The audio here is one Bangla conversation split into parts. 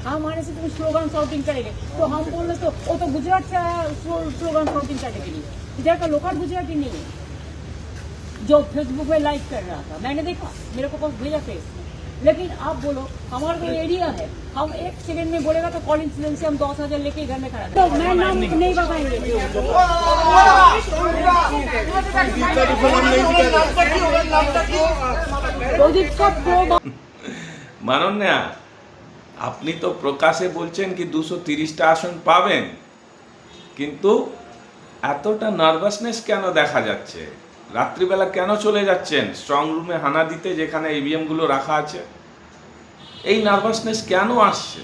हम आने से तुम्हें स्लोगन शॉटिंग करेंगे, तो हम बोले तो वो तो गुजरात से आया स्लोगन शॉटिंग करने के लिए, इधर का लोकल गुजराती नहीं है जो फेसबुक में लाइक कर रहा था। मैंने देखा, मेरे को पास भेजा फेस। लेकिन आप बोलो हमारा कोई एरिया है, हम एक सेकंड में बोलेगा तो कॉल इंसिडेंट से हम 10,000 लेके घर में खड़ा था। तो मैं नाम नहीं बताएंगे। মাননীয়া, আপনি তো প্রকাশে বলছেন কি 230টা আসন পাবেন, কিন্তু এতটা নার্ভাসনেস কেন দেখা যাচ্ছে? রাত্রিবেলা কেন চলে যাচ্ছেন স্ট্রং রুমে হানা দিতে যেখানে ইভিএম গুলো রাখা আছে? এই নার্ভাসনেস কেন আসছে?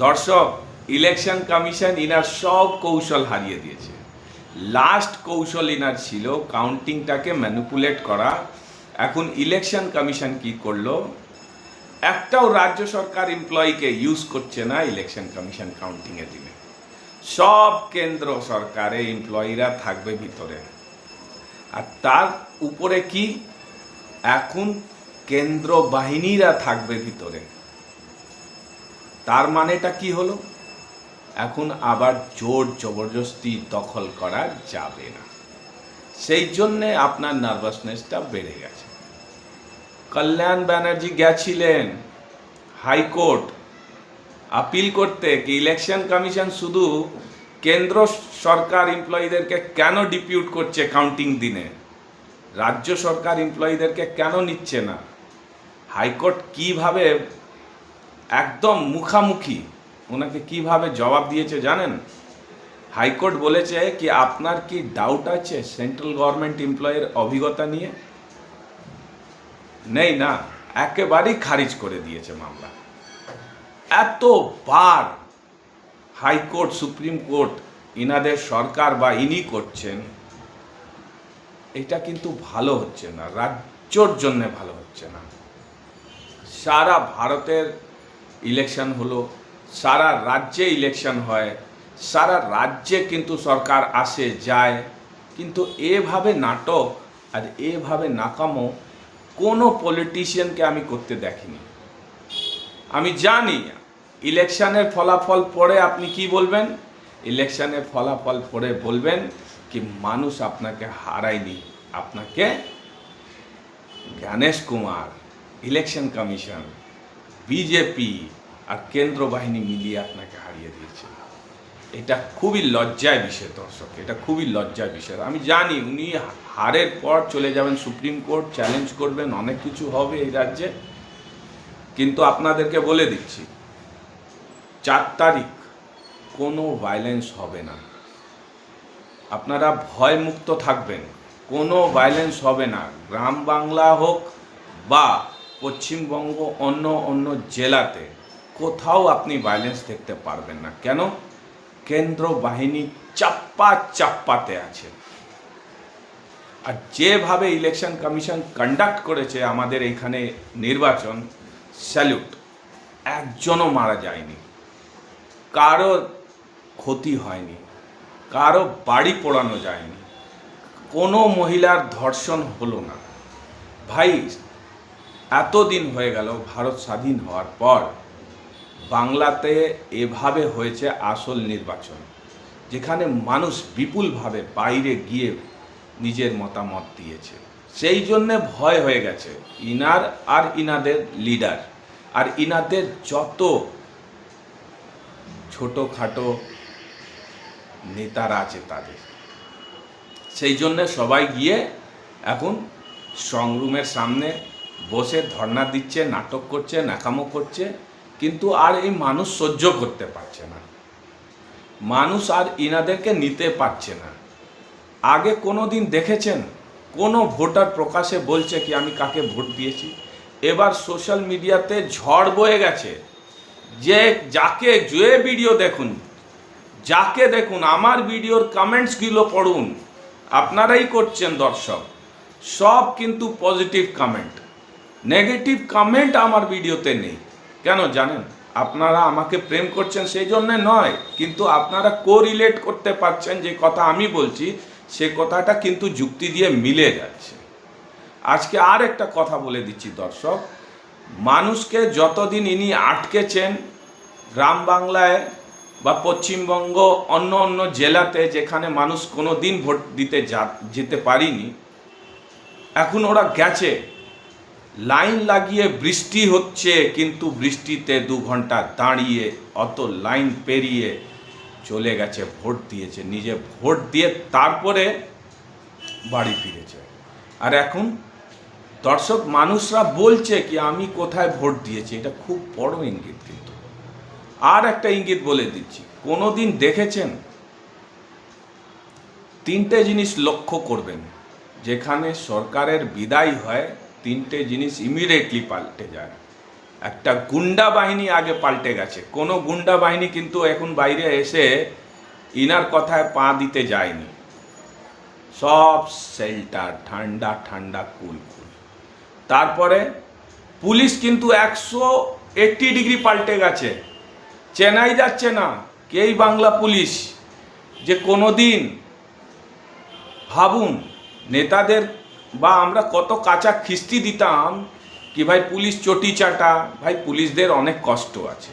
দর্শক, ইলেকশন কমিশন ইনার সব কৌশল হারিয়ে দিয়েছে। লাস্ট কৌশল ইনার ছিল কাউন্টিংটাকে ম্যানিপুলেট করা। এখন ইলেকশন কমিশন কি করলো? একটাও রাজ্য সরকার এমপ্লয়িকে ইউজ করছে না ইলেকশন কমিশন কাউন্টিং এর দিনে। সব কেন্দ্র সরকারের এমপ্লয়িরা থাকবে ভিতরে। আর তার উপরে কি, এখন কেন্দ্র বাহিনীরা থাকবে ভিতরে। তার মানেটা কি হলো? এখন আবার জোর জবরদস্তি দখল করা যাবে না। সেই জন্যে আপনার নার্ভাসনেসটা বেড়ে গেছে। কল্যাণ ব্যানার্জি গেছিলেন হাইকোর্ট আপিল করতে কি ইলেকশন কমিশন শুধু কেন্দ্র সরকার এমপ্লয়িদেরকে কেন ডিপিউট করছে কাউন্টিং দিনে, রাজ্য সরকার এমপ্লয়িদেরকে কেন নিচ্ছে না? হাইকোর্ট কিভাবে একদম মুখামুখি ওনাকে কিভাবে জবাব দিয়েছে জানেন? হাইকোর্ট বলেছে কি আপনার কি ডাউট আছে সেন্ট্রাল গভর্নমেন্ট এমপ্লয়ের অভিজ্ঞতা নিয়ে? নেই না, একেবারেই খারিজ করে দিয়েছে মামলা। এতবার হাইকোর্ট সুপ্রিম কোর্ট ইনাদের সরকার বা ইনি করছেন, এটা কিন্তু ভালো হচ্ছে না, রাজ্যর জন্য ভালো হচ্ছে না। সারা ভারতের ইলেকশন হলো, সারা রাজ্যে ইলেকশন হয়, সারা রাজ্যে কিন্তু সরকার আসে যায়, কিন্তু এভাবে নাটক আর এভাবে নাকামো কোনো পলিটিশিয়ানকে আমি করতে দেখিনি। আমি জানি ইলেকশনের ফলাফল পরে আপনি কি বলবেন? ইলেকশনের ফলাফল পরে বলবেন কি মানুষ আপনাকে হারায়নি, আপনাকে Gyanesh Kumar, election commission, BJP আর কেন্দ্র বাহিনী মিলিয়ে আপনাকে হারিয়ে দিয়েছে। এটা খুবই লজ্জার বিষয় দর্শক, এটা খুবই লজ্জার বিষয়। আমি জানি উনি হারের পর চলে যাবেন সুপ্রিম কোর্ট, চ্যালেঞ্জ করবেন, অনেক কিছু হবে এই রাজ্যে, কিন্তু আপনাদেরকে বলে দিচ্ছি 4 তারিখ কোনো ভায়োলেন্স হবে না। আপনারা ভয়মুক্ত থাকবেন, কোনো ভায়োলেন্স হবে না। গ্রাম বাংলা হোক বা পশ্চিমবঙ্গ অন্য অন্য জেলাতে কোথাও আপনি ভায়োলেন্স দেখতে পারবেন না। কেন? কেন্দ্র বাহিনী চাপ্পাতে আছে। আর যেভাবে ইলেকশন কমিশন কন্ডাক্ট করেছে আমাদের এখানে নির্বাচন, স্যালুট। একজনও মারা যায়নি, কারো ক্ষতি হয়নি, কারো বাড়ি পোড়ানো যায়নি, কোনো মহিলার ধর্ষণ হলো না। ভাই, এতদিন হয়ে গেল ভারত স্বাধীন হওয়ার পর বাংলাতে এভাবে হয়েছে আসল নির্বাচন, যেখানে মানুষ বিপুলভাবে বাইরে গিয়ে নিজের মতামত দিয়েছে। সেই জন্যে ভয় হয়ে গেছে ইনার আর ইনাদের লিডার আর ইনাদের যত ছোটোখাটো নেতারা আছে তাদের। সেই জন্যে সবাই গিয়ে এখন স্ট্রং রুমের সামনে বসে ধর্ণা দিচ্ছে, নাটক করছে, নাকামো করছে, কিন্তু আর এই মানুষ সহ্য করতে পারছে না, মানুষ আর ইনাদেরকে নিতে পারছে না। আগে কোনো দিন দেখেছেন কোনো ভোটার প্রকাশে বলছে কি আমি কাকে ভোট দিয়েছি? এবার সোশ্যাল মিডিয়াতে ঝড় বয়ে গেছে, যে যাকে যে ভিডিও দেখুন, যাকে দেখুন, আমার ভিডিওর কমেন্টসগুলো পড়ুন, আপনারাই করছেন দর্শক, সব কিন্তু পজিটিভ কমেন্ট, নেগেটিভ কমেন্ট আমার ভিডিওতে নেই। কেন জানেন? আপনারা আমাকে প্রেম করছেন সেই জন্যে নয়, কিন্তু আপনারা কোরিলেট করতে পারছেন যে কথা আমি বলছি, সে কথাটা কিন্তু যুক্তি দিয়ে মিলে যাচ্ছে। আজকে আর একটা কথা বলে দিচ্ছি দর্শক, মানুষকে যতদিন ইনি আটকেছেন গ্রাম বাংলায় বা পশ্চিমবঙ্গ অন্য অন্য জেলাতে যেখানে মানুষ কোনো দিন ভোট দিতে যেতে পারিনি, এখন ওরা গেছে, লাইন লাগিয়ে বৃষ্টি হচ্ছে, কিন্তু বৃষ্টিতে 2 ঘন্টা দাঁড়িয়ে অত লাইন পেরিয়ে চলে গেছে, ভোট দিয়েছে, নিজে ভোট দিয়ে তারপরে বাড়ি ফিরেছে। আর এখন দর্শক মানুষরা বলছে কি আমি কোথায় ভোট দিয়েছি, এটা খুব বড় ইঙ্গিত। কিন্তু আর একটা ইঙ্গিত বলে দিচ্ছি, কোনোদিন দেখেছেন 3টে জিনিস লক্ষ্য করবেন, যেখানে সরকারের বিদায় হয় 3টে জিনিস ইমিডিয়েটলি পাল্টে যায়। একটা গুন্ডা বাহিনী আগে পাল্টে গেছে, কোনো গুন্ডা বাহিনী কিন্তু এখন বাইরে এসে ইনার কথায় পা দিতে যায়নি, সব শেল্টার, ঠান্ডা ঠান্ডা কুল কুল। তারপরে পুলিশ কিন্তু 180 ডিগ্রি পাল্টে গেছে, চেনাই যাচ্ছে না কেই বাংলা পুলিশ। যে কোনো দিন ভাবুন নেতাদের বা আমরা কত কাঁচা খিস্তি দিতাম কি ভাই পুলিশ চটি চাটা, ভাই পুলিশদের অনেক কষ্ট আছে,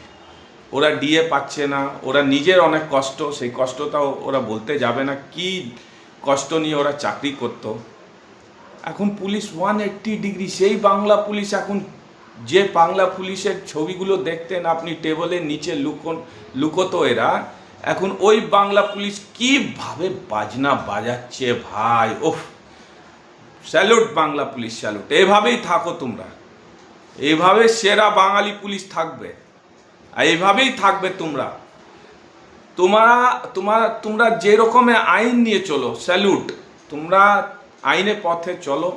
ওরা ডিএ পাচ্ছে না, ওরা নিজের অনেক কষ্ট, সেই কষ্টটাও ওরা বলতে যাবে না কি কষ্ট নিয়ে ওরা চাকরি করত। এখন পুলিশ 180 ডিগ্রি, সেই বাংলা পুলিশ এখন যে বাংলা পুলিশের ছবিগুলো দেখতেন আপনি টেবিলের নিচে লুকোতো এরা, এখন ওই বাংলা পুলিশ কিভাবে বাজনা বাজাচ্ছে ভাই, ওফ, স্যালুট বাংলা পুলিশ, স্যালুট। এভাবেই থাকো তোমরা, এইভাবে সেরা বাঙালি পুলিশ থাকবে, আর এইভাবেই থাকবে তোমরা যে রকমে আইন নিয়ে চলো, স্যালুট, তোমরা আইনের পথে চলো।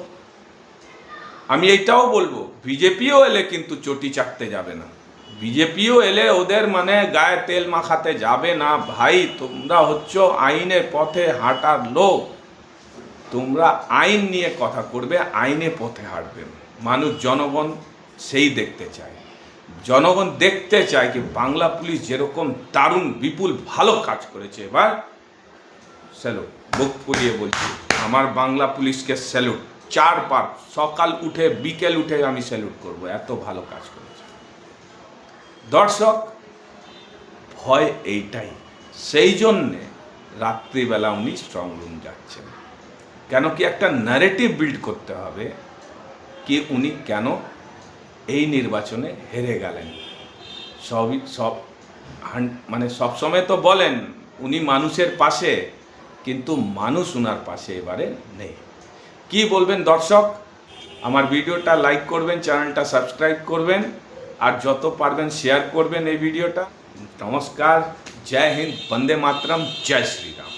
আমি এইটাও বলবো বিজেপিও এলে কিন্তু চটি চাটতে যাবে না, বিজেপিও এলে ওদের মানে গায়ে তেল মাখাতে যাবে না ভাই। তোমরা হচ্ছ আইনের পথে হাঁটার লোক, তোমরা আইন নিয়ে কথা করবে, আইনের পথে হাঁটবে। মানুষ জনগণ সেই দেখতে চায়, জনগণ দেখতে চায় কি বাংলা পুলিশ যেরকম দারুণ বিপুল ভালো কাজ করেছে। এবার স্যালুট, বুক ফুলিয়ে বলছি, আমার বাংলা পুলিশকে স্যালুট, 4 বার সকাল উঠে বিকেল উঠে আমি স্যালুট করব, এত ভালো কাজ করেছে। দর্শক ভয় এইটাই, সেই জন্যে রাত্রিবেলা উনি স্ট্রং রুম যাচ্ছেন। কেন কি একটা ন্যারেটিভ বিল্ড করতে হবে কি উনি কেন এই নির্বাচনে হেরে গেলেন। মানে সবসময় তো বলেন উনি মানুষের পাশে, কিন্তু মানুষ উনার পাশে এবারে নেই। কি বলবেন দর্শক? আমার ভিডিওটা লাইক করবেন, চ্যানেলটা সাবস্ক্রাইব করবেন, আর যত পারবেন শেয়ার করবেন এই ভিডিওটা। নমস্কার, জয় হিন্দ, বন্দে মাতরম, জয় শ্রীরাম।